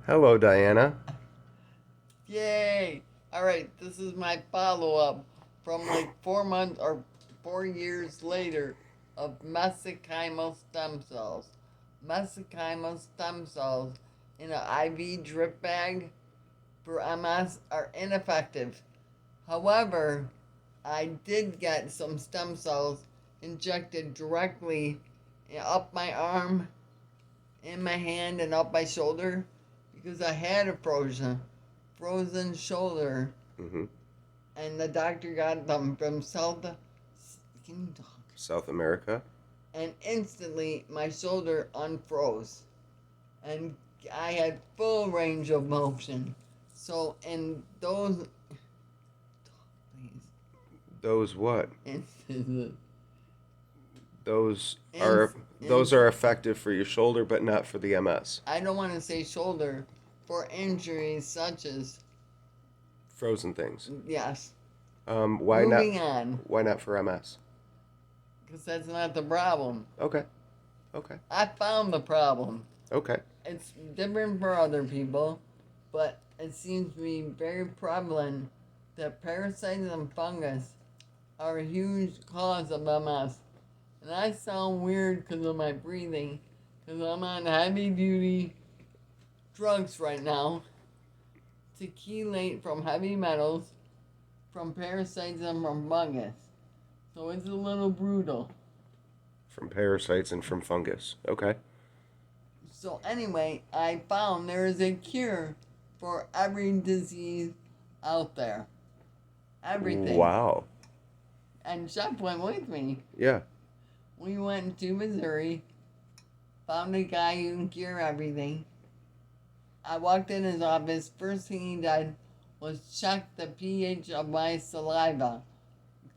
Hello, Diana. Yay! Alright, this is my follow up from like 4 months or 4 years later of mesenchymal stem cells. Mesenchymal stem cells in an IV drip bag for MS are ineffective. However, I did get some stem cells injected directly up my arm, in my hand, and up my shoulder because I had a frozen shoulder, hmm and the doctor got them from South. Can you talk? South America. And instantly my shoulder unfroze, and I had full range of motion. So in those, please, Those what? instances, Those in, are in, those are effective for your shoulder, but not for the MS. I don't want to say shoulder, for injuries such as, Frozen things. yes. Why not? Moving on, Why not for MS? because that's not the problem. Okay. Okay. I found the problem. Okay. It's different for other people, but it seems to be very prevalent that parasites and fungus are a huge cause of MS. And I sound weird because of my breathing, because I'm on heavy duty drugs right now to chelate from heavy metals, from parasites, and from fungus. So it's a little brutal. From parasites and from fungus. Okay. So anyway, I found there is a cure for every disease out there. Everything. Wow. And Jeff went with me. Yeah. We went to Missouri, found a guy who can cure everything. I walked in his office. First thing he did was check the pH of my saliva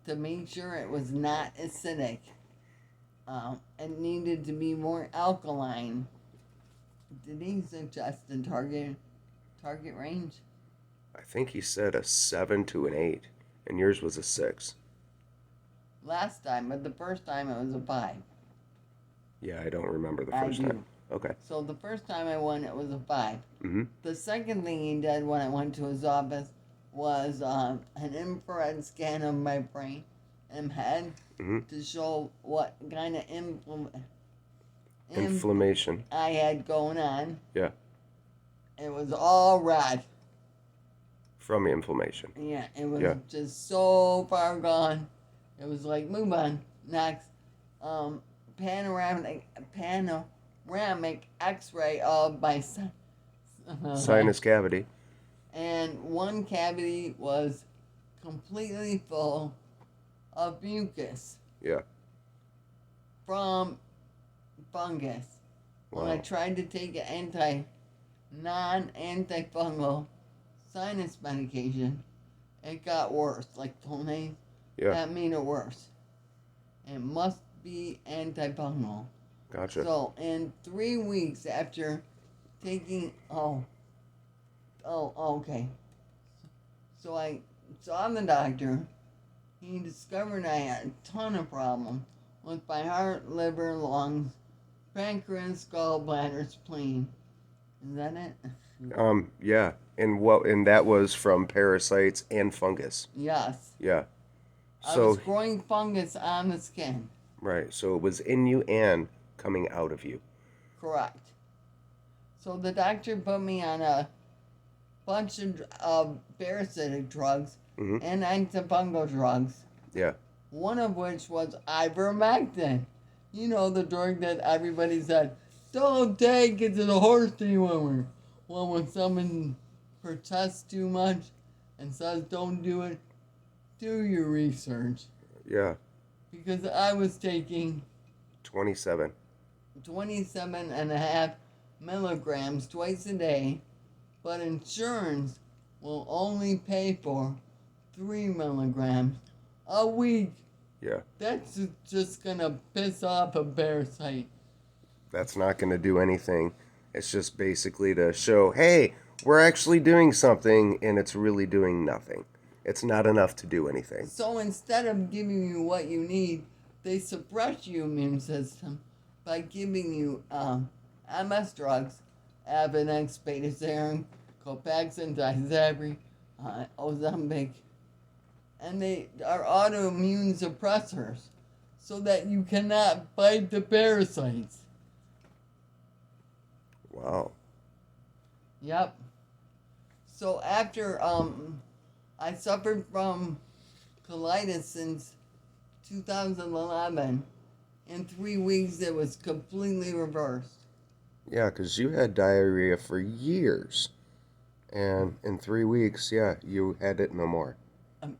to make sure it was not acidic. It needed to be more alkaline. Did he suggest a target range? I think he said a 7 to an 8, and yours was a 6. Last time, but the first time it was a 5. Yeah, I don't remember the I first time. do. Okay. So the first time I went, it was a 5. Mm-hmm. The second thing he did when I went to his office was an infrared scan of my brain and head Mm-hmm. to show what kind of Inflammation. I had going on. Yeah. It was all red. From inflammation. Yeah, it was Yeah. just so far gone. It was like, move on, next. Um, panoramic X-ray of my Sinus cavity. and one cavity was completely full of mucus Yeah. from fungus. When I Wow. tried to take an non-antifungal sinus medication, it got worse. Like Tony, Yeah. that made it worse. It must be antifungal. Gotcha. So in 3 weeks after taking okay. So I saw the doctor. He discovered I had a ton of problems with my heart, liver, lungs, pancreas, gallbladder, spleen. Is that it? Yeah. And that was from parasites and fungus. Yes. Yeah. I was So growing fungus on the skin. right. So it was in you and coming out of you. Correct. So the doctor put me on a bunch of parasitic drugs Mm-hmm. and antifungal drugs, Yeah. one of which was ivermectin. You know, the drug that everybody said, don't take it to the horse dewormer. Well, when someone protests too much and says don't do it, do your research. Yeah. Because I was taking 27. 27 and a half milligrams twice a day, but insurance will only pay for 3 milligrams a week. Yeah. That's just gonna piss off a parasite. That's not going to do anything. It's just basically to show, hey, we're actually doing something, and it's really doing nothing. It's not enough to do anything. So instead of giving you what you need, they suppress your immune system by giving you MS drugs Avonex, Betaserin, Copaxone, Tysabri, Ozempic, and they are autoimmune suppressors so that you cannot fight the parasites. Wow. Yep. So after I suffered from colitis since 2011, in 3 weeks it was completely reversed. Yeah, because you had diarrhea for years. And in 3 weeks, yeah, you had it no more. Um,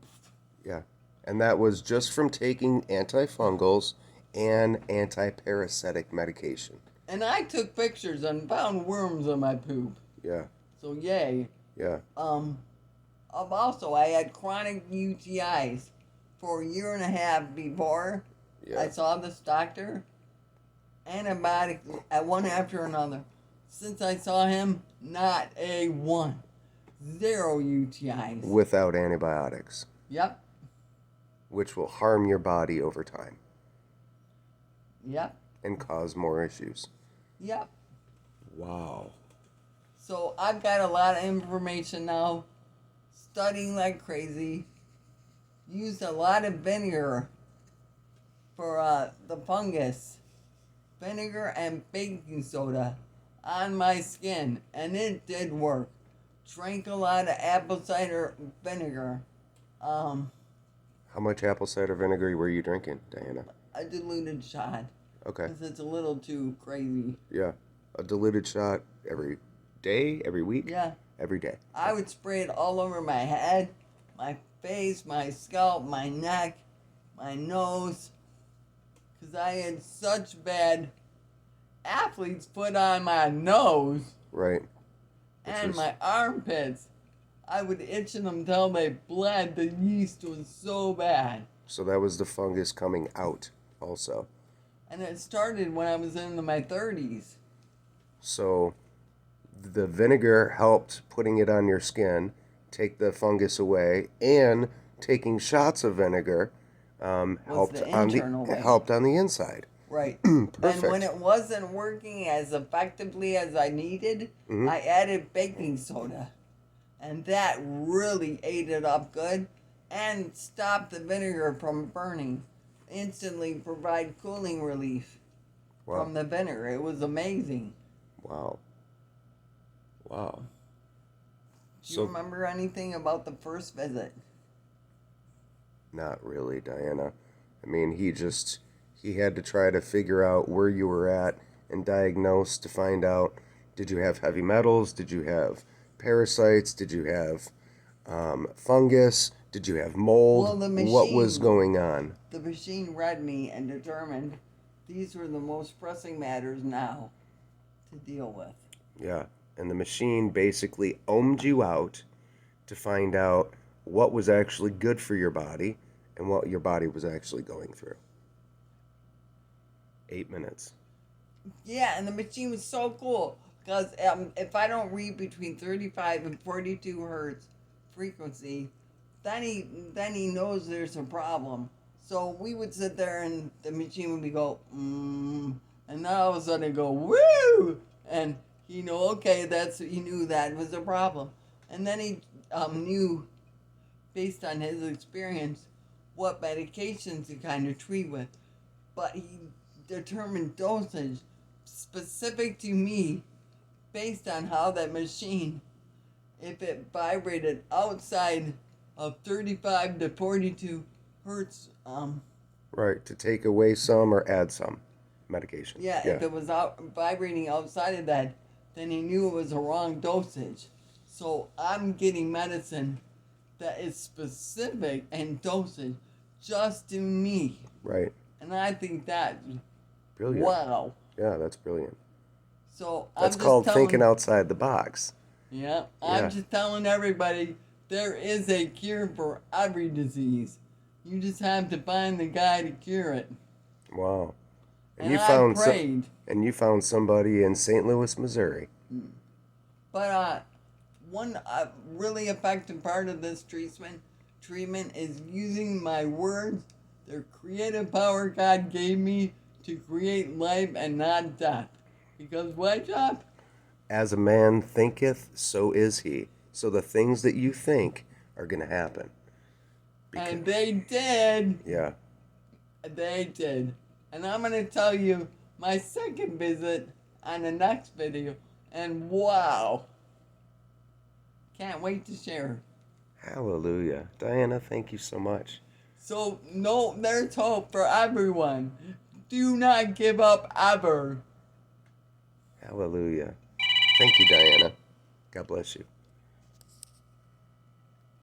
Yeah. And that was just from taking antifungals and antiparasitic medication. And I took pictures and found worms on my poop. Yeah. So yay. Yeah. Also I had chronic UTIs for a year and a half before I Yeah. saw this doctor. Antibiotic at one after another. Since I saw him, not a one. 0 UTIs. Without antibiotics, Yep. which will harm your body over time Yep. and cause more issues. Yep. Wow. So I've got a lot of information now. Studying like crazy. Used a lot of vinegar for the fungus. Vinegar and baking soda on my skin, and it did work. Drank a lot of apple cider vinegar. How much apple cider vinegar were you drinking, Diana? A diluted shot. Okay. Because it's a little too crazy. Yeah. A diluted shot every day, every week? Yeah. Every day. I would spray it all over my head, my face, my scalp, my neck, my nose. Because I had such bad athlete's foot on my nose. Right. And my armpits. I would itch them until they bled. The yeast was so bad. So that was the fungus coming out also. And it started when I was in my 30s. So the vinegar helped putting it on your skin, take the fungus away, and taking shots of vinegar helped on the inside. Right. Perfect. And when it wasn't working as effectively as I needed, I added baking soda. And that really ate it up good and stopped the vinegar from burning. Instantly provide cooling relief from the vinegar. It was amazing. Wow. Wow. Do you remember anything about the first visit? Not really, Diana. I mean, he had to try to figure out where you were at and diagnose to find out, did you have heavy metals? Did you have parasites? Did you have fungus? Did you have mold? Well, the machine, what was going on? The machine read me and determined these were the most pressing matters now to deal with. Yeah, and the machine basically ohmed you out to find out what was actually good for your body and what your body was actually going through. 8 minutes. Yeah, and the machine was so cool because if I don't read between 35 and 42 hertz frequency, then he knows there's a problem. So we would sit there and the machine would be go, and then all of a sudden it'd go, woo! And he knew that was a problem. And then he knew, based on his experience, what medications to kind of treat with. But he determined dosage specific to me based on how that machine, if it vibrated outside of 35 to 42 hertz. Right, to take away some or add some medication. Yeah, if it was vibrating outside of that, then he knew it was a wrong dosage. So I'm getting medicine that is specific and dosage just to me. Right. And I think that's brilliant. Wow. Yeah, that's brilliant. So that's called thinking outside the box. Yeah, I'm just telling everybody there is a cure for every disease. You just have to find the guy to cure it. Wow. And I prayed. And you found somebody in St. Louis, Missouri. But one really effective part of this treatment is using my words, the creative power God gave me to create life and not death. Because why, Jeff? as a man thinketh, so is he. So the things that you think are going to happen. And they did. Yeah. They did. And I'm going to tell you my second visit on the next video. And wow. Can't wait to share. Hallelujah. Diana, thank you so much. So, no, there's hope for everyone. Do not give up ever. Hallelujah. Thank you, Diana. God bless you.